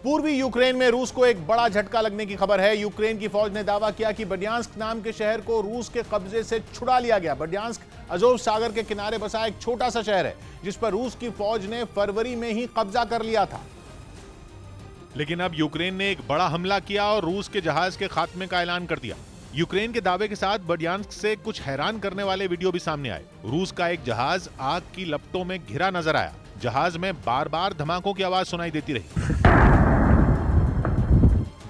पूर्वी यूक्रेन में रूस को एक बड़ा झटका लगने की खबर है। यूक्रेन की फौज ने दावा किया कि बर्डियांस्क नाम के शहर को रूस के कब्जे से छुड़ा लिया गया। बर्डियांस्क अजोव सागर के किनारे बसा एक छोटा सा शहर है जिस पर रूस की फौज ने फरवरी में ही कब्जा कर लिया था। लेकिन अब यूक्रेन ने एक बड़ा हमला किया और रूस के जहाज के खात्मे का ऐलान कर दिया। यूक्रेन के दावे के साथ बर्डियांस्क से कुछ हैरान करने वाले वीडियो भी सामने आए। रूस का एक जहाज आग की लपटों में घिरा नजर आया। जहाज में बार बार धमाकों की आवाज सुनाई देती रही।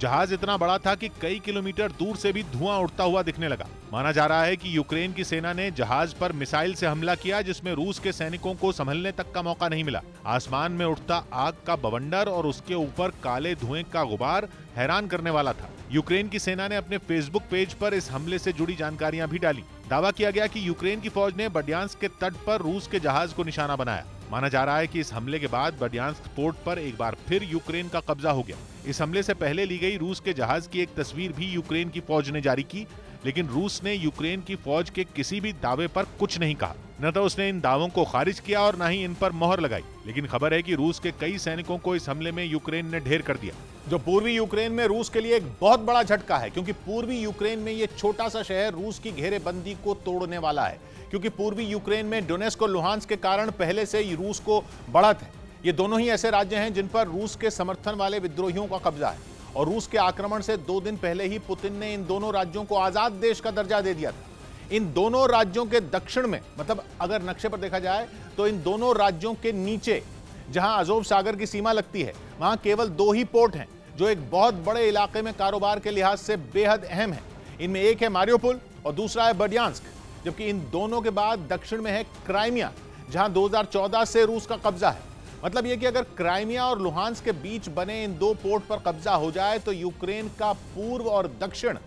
जहाज इतना बड़ा था कि कई किलोमीटर दूर से भी धुआं उड़ता हुआ दिखने लगा। माना जा रहा है कि यूक्रेन की सेना ने जहाज पर मिसाइल से हमला किया जिसमें रूस के सैनिकों को संभलने तक का मौका नहीं मिला। आसमान में उठता आग का बवंडर और उसके ऊपर काले धुएं का गुबार हैरान करने वाला था। यूक्रेन की सेना ने अपने फेसबुक पेज पर इस हमले से जुड़ी जानकारियां भी डाली। दावा किया गया कि यूक्रेन की फौज ने बर्डियांस्क के तट पर रूस के जहाज को निशाना बनाया। माना जा रहा है कि इस हमले के बाद बर्डियांस्क पोर्ट पर एक बार फिर यूक्रेन का कब्जा हो गया। इस हमले से पहले ली गई रूस के जहाज की एक तस्वीर भी यूक्रेन की फौज ने जारी की, लेकिन रूस ने यूक्रेन की फौज के किसी भी दावे पर कुछ नहीं कहा। न तो उसने इन दावों को खारिज किया और न ही इन पर मोहर लगाई। लेकिन खबर है कि रूस के कई सैनिकों को इस हमले में यूक्रेन ने ढेर कर दिया, जो पूर्वी यूक्रेन में रूस के लिए एक बहुत बड़ा झटका है, क्योंकि पूर्वी यूक्रेन में यह छोटा सा शहर रूस की घेरेबंदी को तोड़ने वाला है। क्योंकि पूर्वी यूक्रेन में डोनेस्क और लुहांस्क के कारण पहले से ही रूस को बढ़त है। ये दोनों ही ऐसे राज्य हैं जिन पर रूस के समर्थन वाले विद्रोहियों का कब्जा है और रूस के आक्रमण से 2 दिन पहले ही पुतिन ने इन दोनों राज्यों को आजाद देश का दर्जा दे दिया था। इन दोनों राज्यों के दक्षिण में, मतलब अगर नक्शे पर देखा जाए तो इन दोनों राज्यों के नीचे जहां अजोव सागर की सीमा लगती है, वहां केवल 2 ही पोर्ट हैं जो एक बहुत बड़े इलाके में कारोबार के लिहाज से बेहद अहम है। इनमें एक है मारियोपोल और दूसरा है बर्डियांस्क, जबकि इन दोनों के बाद दक्षिण में है क्राइमिया, जहां 2014 से रूस का कब्जा है। मतलब यह कि अगर क्राइमिया और लुहांस्क के बीच बने इन 2 पोर्ट पर कब्जा हो जाए तो यूक्रेन का पूर्व और दक्षिण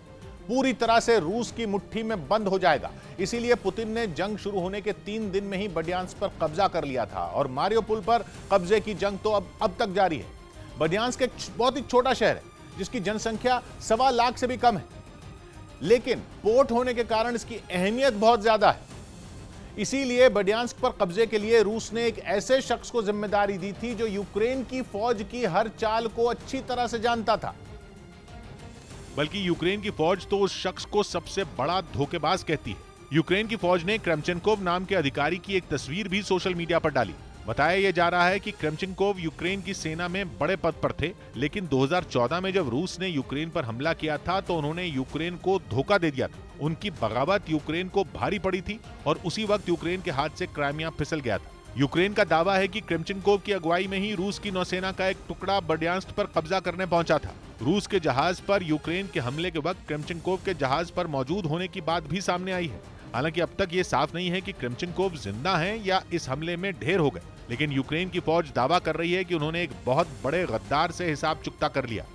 पूरी तरह से रूस की मुट्ठी में बंद हो जाएगा। इसीलिए पुतिन ने जंग शुरू होने के 3 दिन में ही बर्डियांस्क पर कब्जा कर लिया था और मारियोपोल पर कब्जे की जंग तो अब तक जारी है। बर्डियांस्क एक बहुत ही छोटा शहर है जिसकी जनसंख्या 1.25 लाख से भी कम है, लेकिन पोर्ट होने के कारण इसकी अहमियत बहुत ज्यादा है। इसीलिए बर्डियांस्क पर कब्जे के लिए रूस ने एक ऐसे शख्स को जिम्मेदारी दी थी जो यूक्रेन की फौज की हर चाल को अच्छी तरह से जानता था। बल्कि यूक्रेन की फौज तो उस शख्स को सबसे बड़ा धोखेबाज कहती है। यूक्रेन की फौज ने क्रेमचेंकोव नाम के अधिकारी की एक तस्वीर भी सोशल मीडिया पर डाली। बताया यह जा रहा है कि क्रेमचेंकोव यूक्रेन की सेना में बड़े पद पर थे, लेकिन 2014 में जब रूस ने यूक्रेन पर हमला किया था तो उन्होंने यूक्रेन को धोखा दे दिया था। उनकी बगावत यूक्रेन को भारी पड़ी थी और उसी वक्त यूक्रेन के हाथ से क्राइमिया फिसल गया था। यूक्रेन का दावा है कि क्रेमचेंकोव की अगुवाई में ही रूस की नौसेना का एक टुकड़ा बर्डियांस्क पर कब्जा करने पहुंचा था। रूस के जहाज पर यूक्रेन के हमले के वक्त क्रेमचेंकोव के जहाज पर मौजूद होने की बात भी सामने आई है। हालांकि अब तक ये साफ नहीं है कि क्रेमचेंकोव जिंदा हैं या इस हमले में ढेर हो गए, लेकिन यूक्रेन की फौज दावा कर रही है कि उन्होंने एक बहुत बड़े गद्दार से हिसाब चुकता कर लिया।